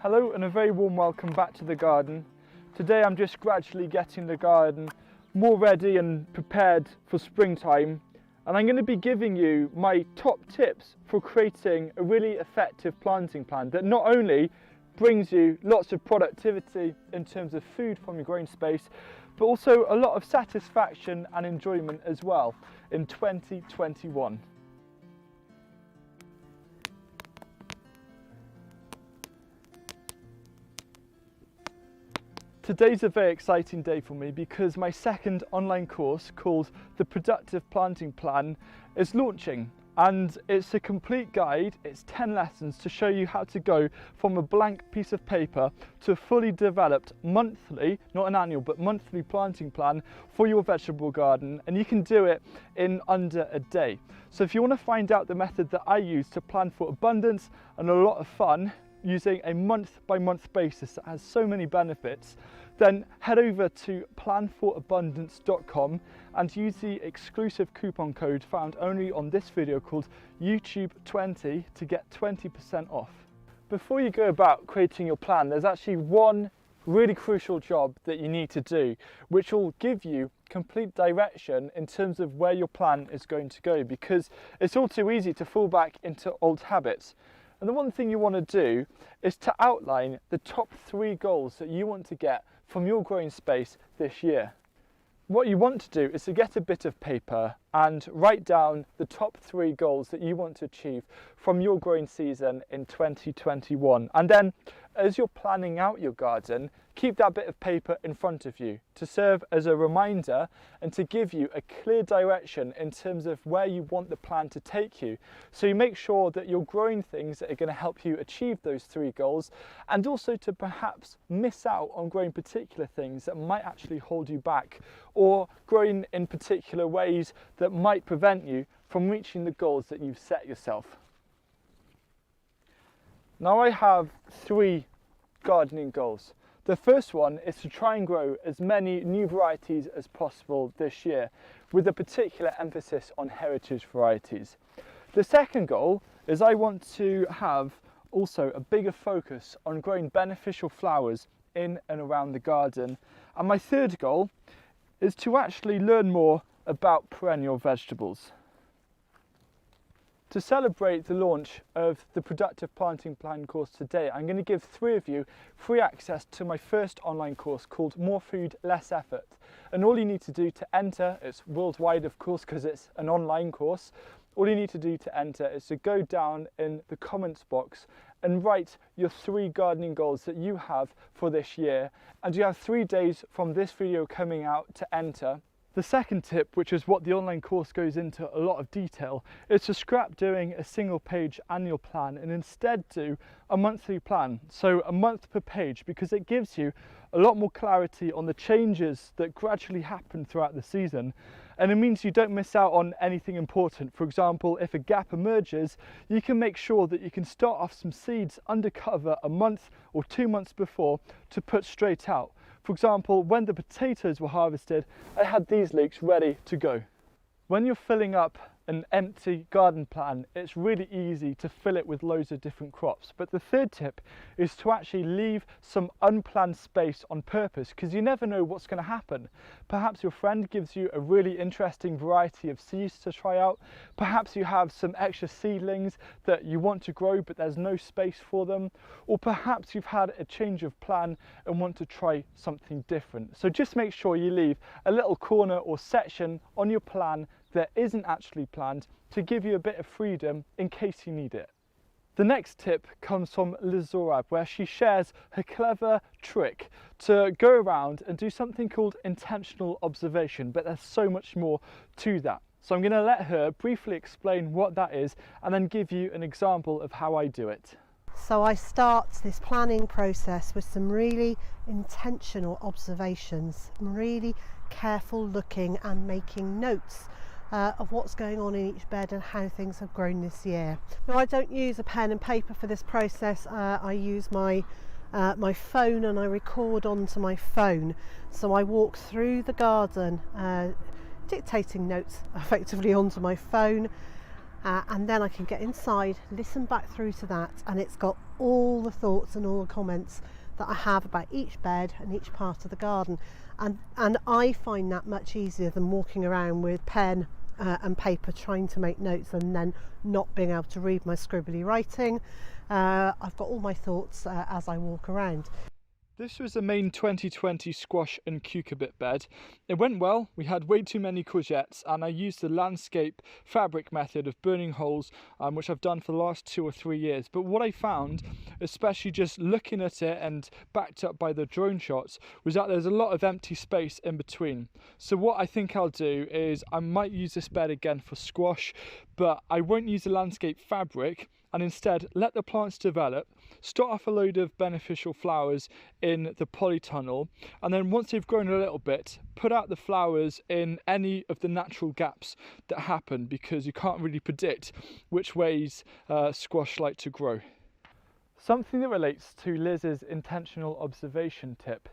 Hello and a very warm welcome back to the garden. Today I'm just gradually getting the garden more ready and prepared for springtime, and I'm going to be giving you my top tips for creating a really effective planting plan that not only brings you lots of productivity in terms of food from your growing space, but also a lot of satisfaction and enjoyment as well in 2021. Today's a very exciting day for me because my second online course called The Productive Planting Plan is launching, and it's a complete guide. It's 10 lessons to show you how to go from a blank piece of paper to a fully developed monthly, not an annual, but monthly planting plan for your vegetable garden, and you can do it in under a day. So if you want to find out the method that I use to plan for abundance and a lot of fun, using a month-by-month basis that has so many benefits, then head over to planforabundance.com and use the exclusive coupon code found only on this video called YouTube20 to get 20% off. Before you go about creating your plan, there's actually one really crucial job that you need to do, which will give you complete direction in terms of where your plan is going to go, because it's all too easy to fall back into old habits. And the one thing you want to do is to outline the top 3 goals that you want to get from your growing space this year. What you want to do is to get a bit of paper and write down the top 3 goals that you want to achieve from your growing season in 2021. And then as you're planning out your garden, keep that bit of paper in front of you to serve as a reminder and to give you a clear direction in terms of where you want the plan to take you. So you make sure that you're growing things that are going to help you achieve those 3 goals, and also to perhaps miss out on growing particular things that might actually hold you back, or growing in particular ways that might prevent you from reaching the goals that you've set yourself. Now I have 3 gardening goals. The first one is to try and grow as many new varieties as possible this year, with a particular emphasis on heritage varieties. The second goal is I want to have also a bigger focus on growing beneficial flowers in and around the garden. And my third goal is to actually learn more about perennial vegetables. To celebrate the launch of the Productive Planting Plan course today, I'm going to give 3 of you free access to my first online course called More Food, Less Effort. And all you need to do to enter, it's worldwide of course because it's an online course, all you need to do to enter is to go down in the comments box and write your 3 gardening goals that you have for this year. And you have 3 days from this video coming out to enter. The second tip, which is what the online course goes into a lot of detail, is to scrap doing a single page annual plan and instead do a monthly plan. So a month per page, because it gives you a lot more clarity on the changes that gradually happen throughout the season. And it means you don't miss out on anything important. For example, if a gap emerges, you can make sure that you can start off some seeds under cover a month or 2 months before to put straight out. For example, when the potatoes were harvested, I had these leeks ready to go. When you're filling up an empty garden plan, it's really easy to fill it with loads of different crops. But the third tip is to actually leave some unplanned space on purpose, because you never know what's going to happen. Perhaps your friend gives you a really interesting variety of seeds to try out. Perhaps you have some extra seedlings that you want to grow but there's no space for them. Or perhaps you've had a change of plan and want to try something different. So just make sure you leave a little corner or section on your plan that isn't actually planned to give you a bit of freedom in case you need it. The next tip comes from Liz Zorab, where she shares her clever trick to go around and do something called intentional observation, but there's so much more to that. So I'm going to let her briefly explain what that is and then give you an example of how I do it. So I start this planning process with some really intentional observations, really careful looking and making notes of what's going on in each bed and how things have grown this year. Now, I don't use a pen and paper for this process. I use my phone, and I record onto my phone. So I walk through the garden dictating notes effectively onto my phone, and then I can get inside, listen back through to that, and it's got all the thoughts and all the comments that I have about each bed and each part of the garden, and I find that much easier than walking around with pen and paper trying to make notes and then not being able to read my scribbly writing. I've got all my thoughts as I walk around. This was a main 2020 squash and cucurbit bed. It went well. We had way too many courgettes, and I used the landscape fabric method of burning holes, which I've done for the last 2 or 3 years. But what I found, especially just looking at it and backed up by the drone shots, was that there's a lot of empty space in between. So what I think I'll do is I might use this bed again for squash, but I won't use the landscape fabric, and instead let the plants develop, start off a load of beneficial flowers in the polytunnel, and then once they've grown a little bit, put out the flowers in any of the natural gaps that happen, because you can't really predict which ways squash like to grow. Something that relates to Liz's intentional observation tip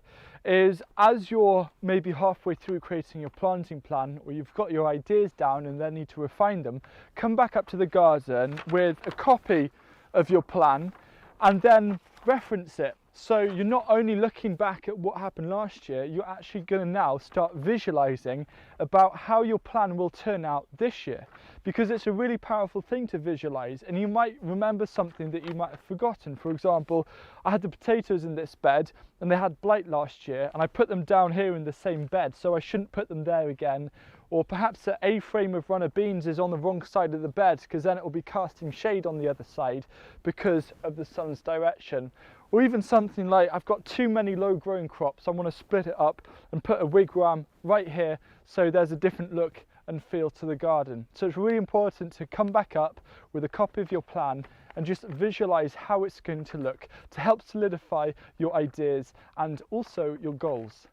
is, as you're maybe halfway through creating your planting plan, or you've got your ideas down and then need to refine them, come back up to the garden with a copy of your plan and then reference it. So you're not only looking back at what happened last year, you're actually going to now start visualizing about how your plan will turn out this year, because it's a really powerful thing to visualize, and you might remember something that you might have forgotten. For example, I had the potatoes in this bed and they had blight last year, and I put them down here in the same bed, so I shouldn't put them there again. Or perhaps the A-frame of runner beans is on the wrong side of the bed, because then it will be casting shade on the other side because of the sun's direction. Or even something like, I've got too many low growing crops, I want to split it up and put a wigwam right here so there's a different look and feel to the garden. So it's really important to come back up with a copy of your plan and just visualize how it's going to look, to help solidify your ideas and also your goals.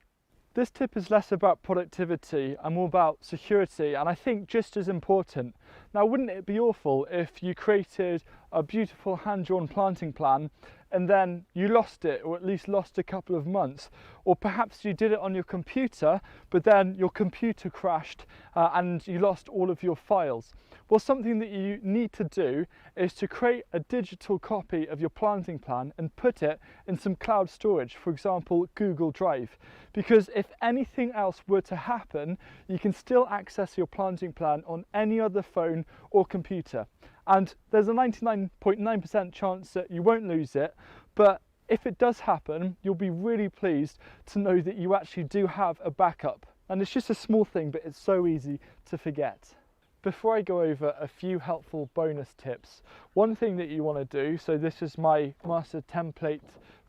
This tip is less about productivity and more about security, and I think just as important. Now, wouldn't it be awful if you created a beautiful hand-drawn planting plan and then you lost it, or at least lost a couple of months? Or perhaps you did it on your computer, but then your computer crashed and you lost all of your files. Well, something that you need to do is to create a digital copy of your planting plan and put it in some cloud storage, for example, Google Drive. Because if anything else were to happen, you can still access your planting plan on any other phone or computer. And there's a 99.9% chance that you won't lose it, but if it does happen, you'll be really pleased to know that you actually do have a backup. And it's just a small thing, but it's so easy to forget. Before I go over a few helpful bonus tips, one thing that you want to do, so this is my master template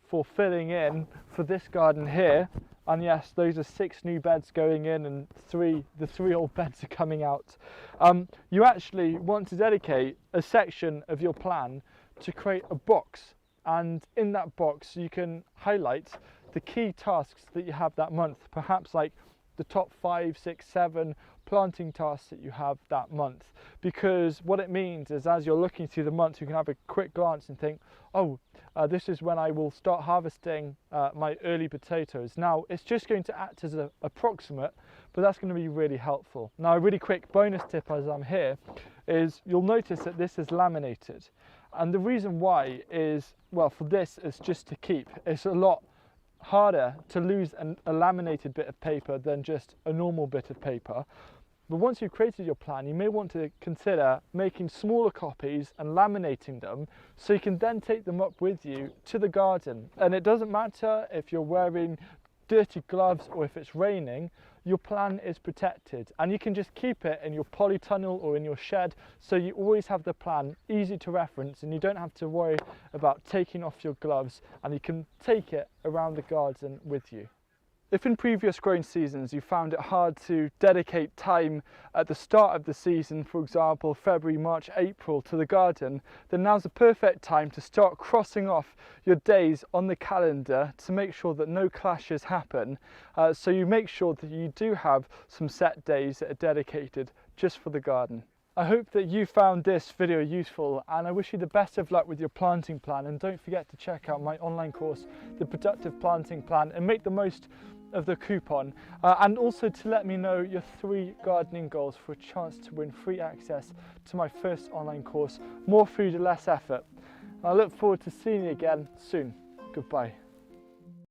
for filling in for this garden here, and yes, those are 6 new beds going in and the 3 old beds are coming out. You actually want to dedicate a section of your plan to create a box, and in that box you can highlight the key tasks that you have that month, perhaps like the top 5, 6, 7 planting tasks that you have that month. Because what it means is, as you're looking through the month, you can have a quick glance and think, oh, this is when I will start harvesting my early potatoes. Now, it's just going to act as an approximate, but that's going to be really helpful. Now, a really quick bonus tip as I'm here is, you'll notice that this is laminated. And the reason why is, well, for this, it's just to keep. It's a lot harder to lose a laminated bit of paper than just a normal bit of paper. But once you've created your plan, you may want to consider making smaller copies and laminating them, so you can then take them up with you to the garden. And it doesn't matter if you're wearing dirty gloves or if it's raining, your plan is protected, and you can just keep it in your polytunnel or in your shed, so you always have the plan easy to reference and you don't have to worry about taking off your gloves, and you can take it around the garden with you. If in previous growing seasons you found it hard to dedicate time at the start of the season, for example February, March, April, to the garden, then now's the perfect time to start crossing off your days on the calendar to make sure that no clashes happen. So you make sure that you do have some set days that are dedicated just for the garden. I hope that you found this video useful, and I wish you the best of luck with your planting plan, and don't forget to check out my online course, The Productive Planting Plan, and make the most of the coupon, and also to let me know your 3 gardening goals for a chance to win free access to my first online course, More Food, Less Effort. I look forward to seeing you again soon. Goodbye.